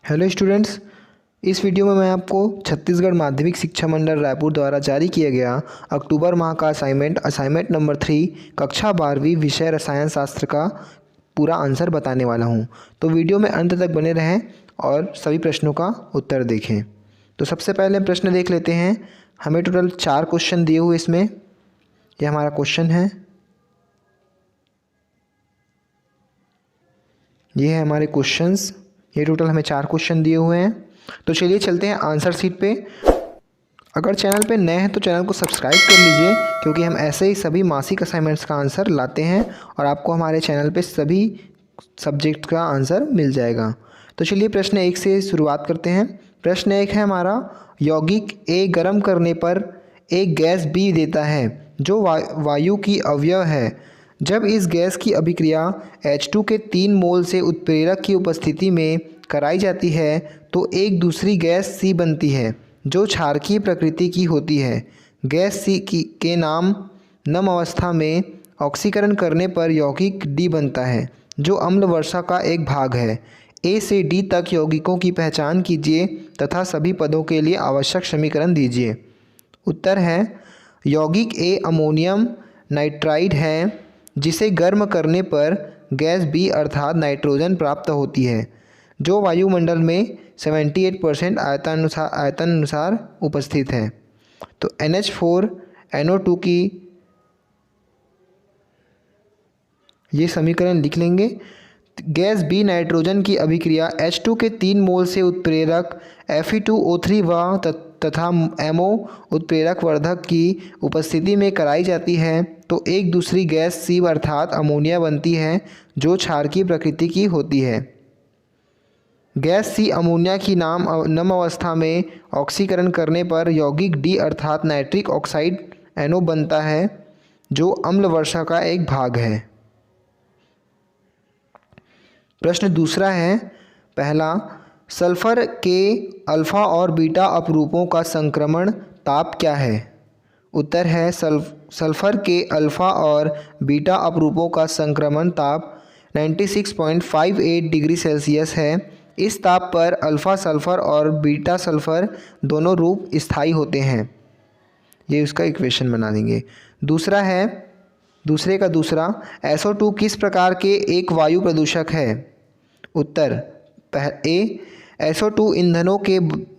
Hello students, इस video में मैं आपको छत्तीसगढ़ माध्यमिक शिक्षा मंडल रायपुर द्वारा जारी किया गया अक्टूबर माह का असाइनमेंट नंबर 3 कक्षा 12वीं विषय रसायन शास्त्र का पूरा आंसर बताने वाला हूं। तो वीडियो में अंत तक बने रहें और सभी प्रश्नों का उत्तर देखें। तो सबसे पहले प्रश्न देख लेते हैं। हमें टोटल 4 क्वेश्चन दिए हुए इसमें। यह हमारा क्वेश्चन है, ये है हमारे क्वेश्चंस। ये टोटल हमें 4 क्वेश्चन दिए हुए हैं। तो चलिए चलते हैं आंसर शीट पे। अगर चैनल पे नए हैं तो चैनल को सब्सक्राइब कर लीजिए, क्योंकि हम ऐसे ही सभी मासिक असाइनमेंट्स का आंसर लाते हैं और आपको हमारे चैनल पे सभी सब्जेक्ट का आंसर मिल जाएगा। तो चलिए प्रश्न 1 से शुरुआत करते हैं। प्रश्न 1 है हमारा, यौगिक ए गर्म करने पर एक गैस बी देता है जो वायु की अवयव है। जब इस गैस की अभिक्रिया H2 के 3 मोल से उत्प्रेरक की उपस्थिति में कराई जाती है तो एक दूसरी गैस C बनती है जो क्षारकीय प्रकृति की होती है। गैस C के नाम नम अवस्था में ऑक्सीकरण करने पर यौगिक D बनता है जो अम्ल वर्षा का एक भाग है। A से D तक यौगिकों की पहचान कीजिए तथा सभी पदों के लिए आवश्यक समीकरण दीजिए। उत्तर है, यौगिक A अमोनियम नाइट्राइड है जिसे गर्म करने पर गैस बी अर्थात नाइट्रोजन प्राप्त होती है जो वायुमंडल में 78% आयतनानुसार उपस्थित है। तो NH4NO2 की ये समीकरण लिख लेंगे। गैस बी नाइट्रोजन की अभिक्रिया H2 के 3 मोल से उत्प्रेरक Fe2O3 व तथा MO उत्प्रेरक वर्धक की उपस्थिति में कराई जाती है तो एक दूसरी गैस C अर्थात अमोनिया बनती है जो क्षारकीय प्रकृति की होती है। गैस C अमोनिया की नम अवस्था में ऑक्सीकरण करने पर यौगिक D अर्थात नाइट्रिक ऑक्साइड NO बनता है जो अम्ल वर्षा का एक भाग है। प्रश्न दूसरा है, पहला, सल्फर के अल्फ़ा और बीटा अपरूपों का संक्रमण ताप क्या है। उत्तर है, सल्फर के अल्फ़ा और बीटा अपरूपों का संक्रमण ताप 96.58 डिग्री सेल्सियस है। इस ताप पर अल्फ़ा सल्फर और बीटा सल्फर दोनों रूप स्थायी होते हैं। ये उसका इक्वेशन बना देंगे। दूसरा है, दूसरे का दूसरा, SO2 किस प्रकार के एक वायु प्रदूषक है। उत्तर ए, SO2 ईंधनों के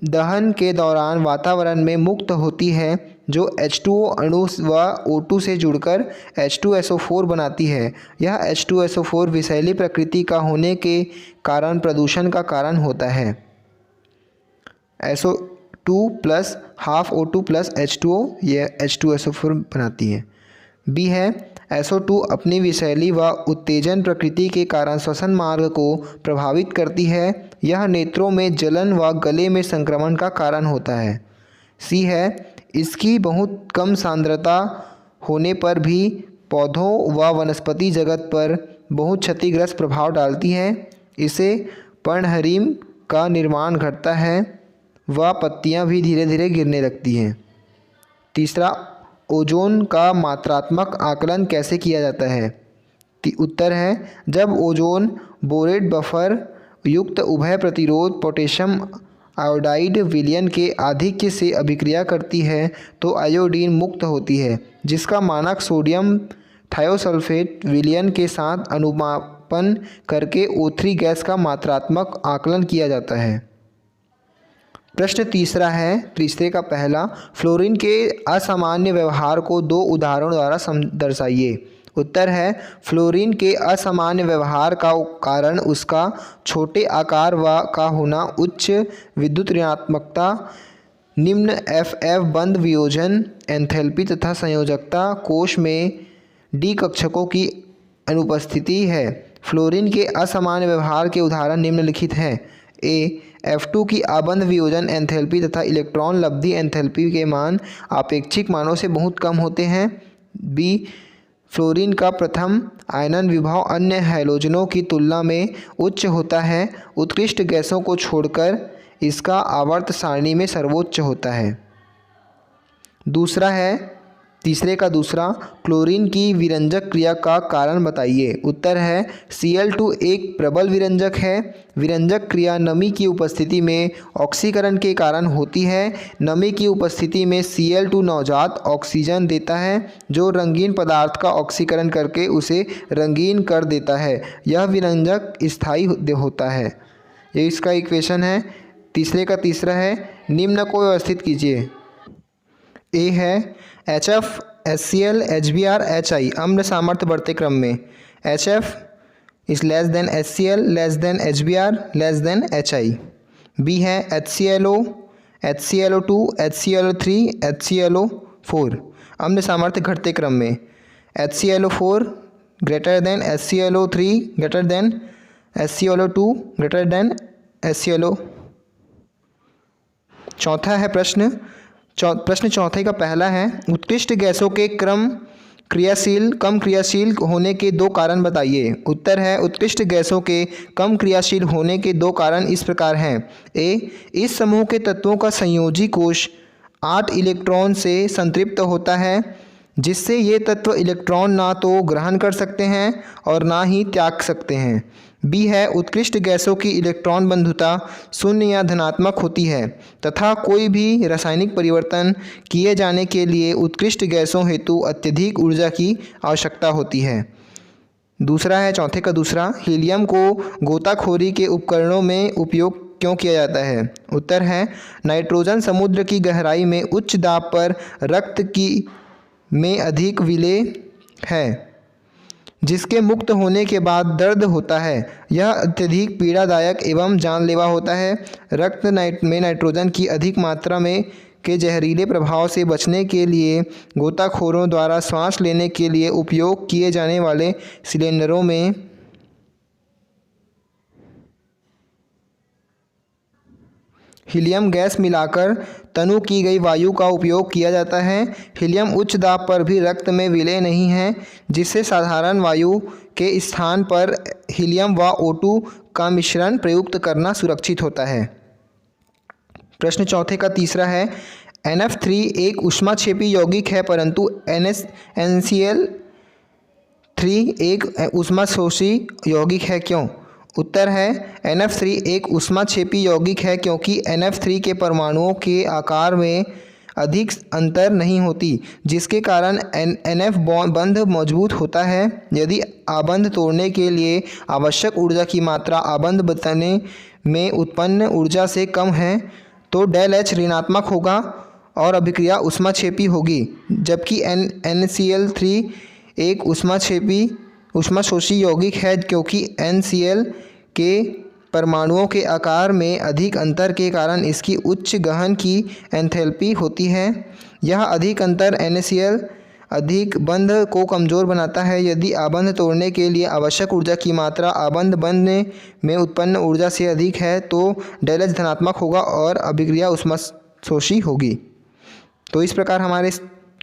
दहन के दौरान वातावरण में मुक्त होती है जो H2O अणु व O2 से जुड़कर H2SO4 बनाती है। यह H2SO4 विषैली प्रकृति का होने के कारण प्रदूषण का कारण होता है। SO2 plus half O2 plus H2O यह H2SO4 बनाती है। बी है, SO2 अपनी विषैली व उत्तेजन प्रकृति के कारण श्वसन मार्ग को प्रभावित करती है। यह नेत्रों में जलन व गले में संक्रमण का कारण होता है। सी है, इसकी बहुत कम सांद्रता होने पर भी पौधों व वनस्पति जगत पर बहुत क्षतिग्रस्त प्रभाव डालती है। इसे पर्णहरिम का निर्माण घटता है व पत्तियां भी धीरे धीरे गिरने लगती हैं। तीसरा, ओजोन का मात्रात्मक आकलन कैसे किया जाता है। उत्तर है, जब ओजोन बोरेट बफर युक्त उभय प्रतिरोध पोटेशियम आयोडाइड विलयन के आधिक्य से अभिक्रिया करती है तो आयोडीन मुक्त होती है, जिसका मानक सोडियम थायोसल्फेट विलयन के साथ अनुमापन करके O3 गैस का मात्रात्मक आकलन किया जाता है। प्रश्न तीसरा है, तीसरे का पहला, फ्लोरीन के असामान्य व्यवहार को 2 उदाहरणों द्वारा दर्शाइए। उत्तर है, फ्लोरीन के असामान्य व्यवहार का कारण उसका छोटे आकार व का होना, उच्च विद्युत ऋणात्मकता, निम्न FF बंध वियोजन एंथैल्पी तथा संयोजकता कोश में D कक्षकों की अनुपस्थिति है। फ्लोरीन के असामान्य व्यवहार के उदाहरण निम्नलिखित हैं। ए, F2 की आबंध वियोजन एंथैल्पी तथा इलेक्ट्रॉन लब्धि एंथैल्पी के मान आपेक्षिक मानों से बहुत कम होते हैं। बी, फ्लोरीन का प्रथम आयनन विभव अन्य हैलोजनों की तुलना में उच्च होता है। उत्कृष्ट गैसों को छोड़कर इसका आवर्त सारणी में सर्वोच्च होता है। दूसरा है, तीसरे का दूसरा, क्लोरीन की विरंजक क्रिया का कारण बताइए। उत्तर है Cl2 एक प्रबल विरंजक है। विरंजक क्रिया नमी की उपस्थिति में ऑक्सीकरण के कारण होती है। नमी की उपस्थिति में Cl2 नवजात ऑक्सीजन देता है जो रंगीन पदार्थ का ऑक्सीकरण करके उसे रंगीन कर देता है। यह विरंजक स्थायी होता है। ये इसका इक्वेशन है। तीसरे का तीसरा है, निम्न को व्यवस्थित कीजिए। ए है HF, HCl, HBr, HI अम्ल सामर्थ्य बढ़ते क्रम में। HF is less than HCl, less than HBr, less than HI। B है HClO, HClO2, HClO3, HClO4 अम्ल सामर्थ्य घटते क्रम में। HClO4 greater than HClO3 greater than HClO2 greater than HClO। चौथा है प्रश्न चौथे का पहला है, उत्कृष्ट गैसों के कम क्रियाशील होने के दो कारण बताइए। उत्तर है उत्कृष्ट गैसों के कम क्रियाशील होने के दो कारण इस प्रकार हैं। ए, इस समूह के तत्वों का संयोजी कोश 8 इलेक्ट्रॉन से संतृप्त होता है जिससे ये तत्व इलेक्ट्रॉन ना तो ग्रहण कर सकते हैं और ना ही त्याग सकते हैं। बी है उत्कृष्ट गैसों की इलेक्ट्रॉन बंधुता शून्य या धनात्मक होती है तथा कोई भी रासायनिक परिवर्तन किए जाने के लिए उत्कृष्ट गैसों हेतु अत्यधिक ऊर्जा की आवश्यकता होती है। दूसरा है चौथे का दूसरा, हीलियम को गोताखोरी के उपकरणों में उपयोग क्यों किया जाता है। उत्तर है नाइट्रोजन समुद्र की गहराई में उच्च दाब पर रक्त में अधिक विलेय है जिसके मुक्त होने के बाद दर्द होता है। यह अत्यधिक पीड़ादायक एवं जानलेवा होता है। रक्त में नाइट्रोजन की अधिक मात्रा में के जहरीले प्रभाव से बचने के लिए गोताखोरों द्वारा सांस लेने के लिए उपयोग किए जाने वाले सिलेंडरों में हीलियम गैस मिलाकर तनु की गई वायु का उपयोग किया जाता है। हीलियम उच्च दाब पर भी रक्त में विलेय नहीं है जिससे साधारण वायु के स्थान पर हीलियम व O2 का मिश्रण प्रयुक्त करना सुरक्षित होता है। प्रश्न चौथे का तीसरा है, NF3 एक ऊष्माक्षेपी यौगिक है परंतु NCl3 एक ऊष्माशोषी यौगिक है क्यों। उत्तर है NF3 एक ऊष्माक्षेपी यौगिक है क्योंकि NF3 के परमाणुओं के आकार में अधिक अंतर नहीं होती जिसके कारण NF बंध मजबूत होता है। यदि आबंध तोड़ने के लिए आवश्यक ऊर्जा की मात्रा आबंध बनने में उत्पन्न ऊर्जा से कम है तो ΔH ऋणात्मक होगा और अभिक्रिया ऊष्माक्षेपी होगी, जबकि NCl3 एक ऊष्माशोषी यौगिक है क्योंकि NCl के परमाणुओं के आकार में अधिक अंतर के कारण इसकी उच्च गहन की एंथैल्पी होती है। यह अधिक अंतर NaCl अधिक बंध को कमज़ोर बनाता है। यदि आबंध तोड़ने के लिए आवश्यक ऊर्जा की मात्रा आबंध बनने में उत्पन्न ऊर्जा से अधिक है तो ΔH धनात्मक होगा और अभिक्रिया ऊष्माशोषी होगी। तो इस प्रकार हमारे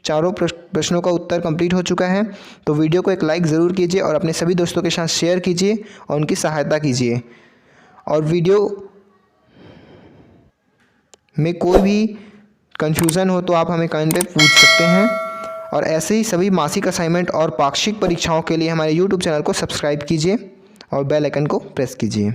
चारों प्रश्नों का उत्तर कंप्लीट हो चुका है। तो वीडियो को एक लाइक ज़रूर कीजिए और अपने सभी दोस्तों के साथ शेयर कीजिए और उनकी सहायता कीजिए। और वीडियो में कोई भी कंफ्यूजन हो तो आप हमें कमेंट पे पूछ सकते हैं। और ऐसे ही सभी मासिक असाइनमेंट और पाक्षिक परीक्षाओं के लिए हमारे YouTube चैनल को सब्सक्राइब कीजिए और बेल आइकन को प्रेस कीजिए।